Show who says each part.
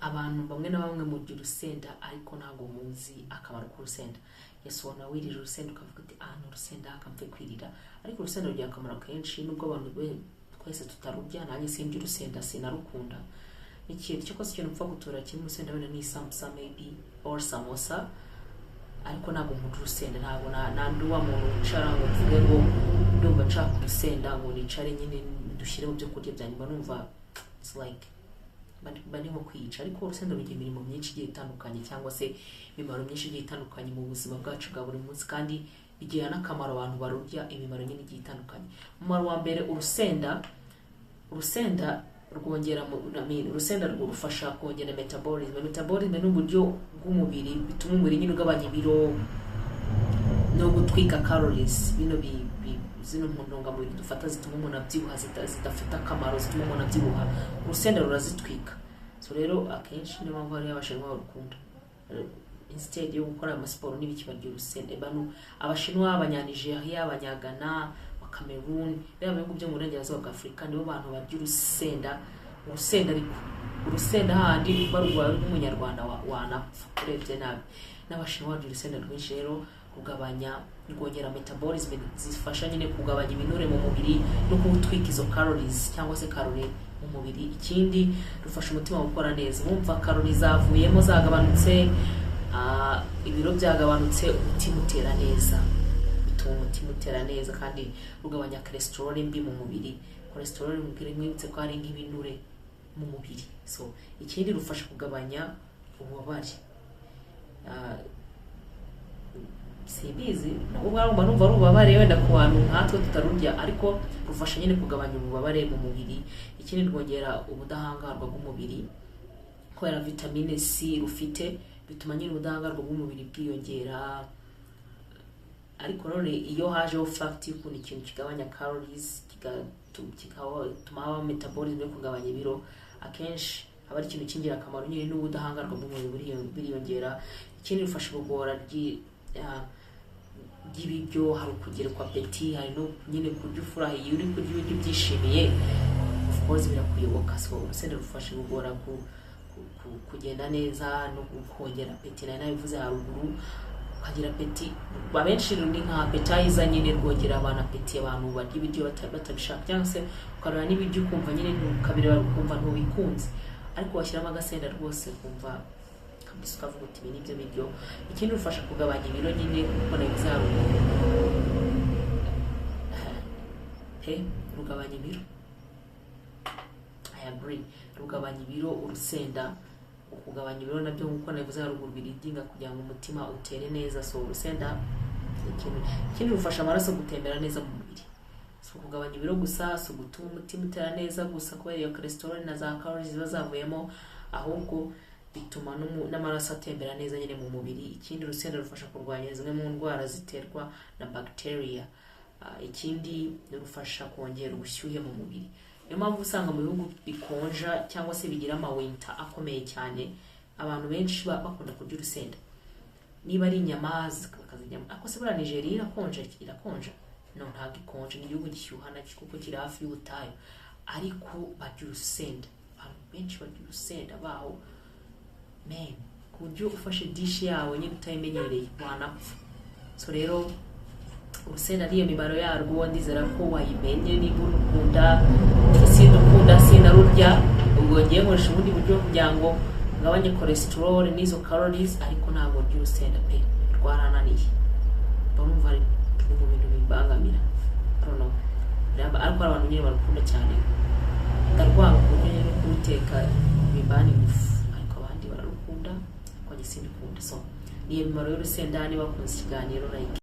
Speaker 1: abantu bamwe na bamwe mu urusenda ariko ntago muzi akamaro k'urusenda. Yesu wana wirira urusenda ukavuga ati no urusenda akamve kwirira, ariko urusenda rugira akamaro kenshi nubwo abantu twese tutarurya. Nanjye sindi urusenda sinarukunda. Ikintu cyo kose cyo upfa gutura kimwe urusenda wenda ni sambusa maybe or samosa, ariko ntago nkunda urusenda. Ntago nanduwa muntu ucara ngo mvuge ngo ndumva nshaka urusenda ngo nicare nyine dushyire mu byo kurya byanyuma, numva it's like bari nko kwica. Ariko urusenda rugira imirimo myinshi igiye itandukanye cyangwa se imimaro myinshi igiye itandukanye mu buzima bwacu bwa buri munsi, kandi bigira n'akamaro abantu barurya imimaro nyine igiye itandukanye. Umumaro wa mbere, urusenda rwongera urusenda rufasha kongera metabolism ni uburyo bw'umubiri bituma umubiri nyine ugabanya ibiro no gutwika calories. Bino zino ntungamubiri dufata zituma umuntu abyibuha zidafite akamaro, zituma umuntu abyibuha, urusenda rurazitwika. So rero akenshi niyo mpamvu hari abashinwa barukunda. Instead yo gukora amasiporo n'ibiki barya urusenda. Abashinwa, Abanyanigeria, Abanyagana, Cameroon, rero ibihugu byo mu Burengerazuba bwa Afurika nibo bantu barya urusenda. Urusenda handi barwaye n'umunyarwanda wanapfa urebye nabi. N'abashinwa barya urusenda rwinshi, rero rwongera metabolism, zifasha nyine kugabanya ibinure mu mubiri no gutwika izo calories cyangwa se calorie mu mubiri. Ikindi rufasha umutima gukora neza. Bumva calories zavuyemo zagabanutse, ibiro byagabanutse, umutima utera neza, bituma umutima utera neza, kandi rugabanya cholesterol mbi mu mubiri. Cholesterol mwibutse ko ari nk'ibinure mu mubiri. So ikindi rufasha kugabanya ububabare. Sibizi ubwo numva rubabare wenda ku bantu nkatwe tutarurya, ariko rufasha nyine kugabanya ububabare mu mubiri. Ikindi rwongera ubudahangarwa bw'umubiri, kubera vitamine C rufite bituma nyine ubudahangarwa bw'umubiri bwiyongera. Ariko none iyo hajeho fact y'ukuntu ikintu kigabanya calories kigatuma haba metabolism yo kugabanya ibiro, akenshi aba ari ikintu kingira akamaro nyine n'ubudahangarwa bw'umubiri biriyongera. Ikindi rufasha igogora ry'ibiryo, hari ukugira kwa appetit, hari no nyine kurya ufurahiye, uri kurya ibiryo byishimiye, of course birakuyoboka. So urusenda rufasha igogora kugenda neza no kongera appetit. Nayo bivuze haruguru ukagira appetit. Abenshi ni nka appetizer nyine, rwongera abantu appetit, abantu barya ibiryo batabishaka, cyangwa se ukarura n'ibiryo ukumva nyine ukabireba ukumva ntubikunze, ariko washyiramo agasenda rwose kumva ukavuga uti ibi nibyo biryo. Ikindi rufasha kugabanya ibiro nyine kuko nabivuze haruguru. Rugabanya ibiro, I agree. Rugabanya ibiro urusenda, kugabanya ibiro nabyo nkuko nabivuze haruguru biridinga kugira ngo umutima utere neza. So urusenda ikindi rufasha amaraso gutembera neza mu mubiri. So kugabanya ibiro gusa, so gutuma umutima utera neza gusa kubera iyo cholesterol na za calories ziba zavuyemo, ahubwo bituma n'amaraso atembera neza nyine mu mubiri. Ikindi urusenda rufasha kurwanya zimwe mu ndwara ziterwa na bacteria. Ikindi rufasha kongera ubushyuhe mu mubiri. Niyo mpamvu usanga mu bihugu bikonja cyangwa se bigira winter akomeye cyane, abantu benshi bakunda kurya urusenda. Niba ari inyama bakazijyamo, ako se bura Nigeria irakonja? No, ntabwo ikonje, ni igihugu gishyuhana kuko kiri hafi y'ubutayu, ariko barya urusenda. Abantu benshi barya urusenda baho, man, kuryo ufashe dish yawe nyine utayimenyereye wanapfa. So rero urusenda niyo mibaro yarwo, ndizera ko wayimenye. Niba urukunda sinarurya, ubwo ngiye nkoresha ubundi buryo kugira ngo ngabanye cholesterol n'izo calories, ariko ntabwo rya urusenda pe, rwarananiye. Ndumva ari mu bintu bibangamira, I don't know. Ariko abantu nyine barukunda cyane, ndarwanga kurya no kuruteka bibani ifu, ariko abandi bararukunda, ko njye sindikunda. So niyo mimaro y'urusenda. Niba wakunze ikiganiro like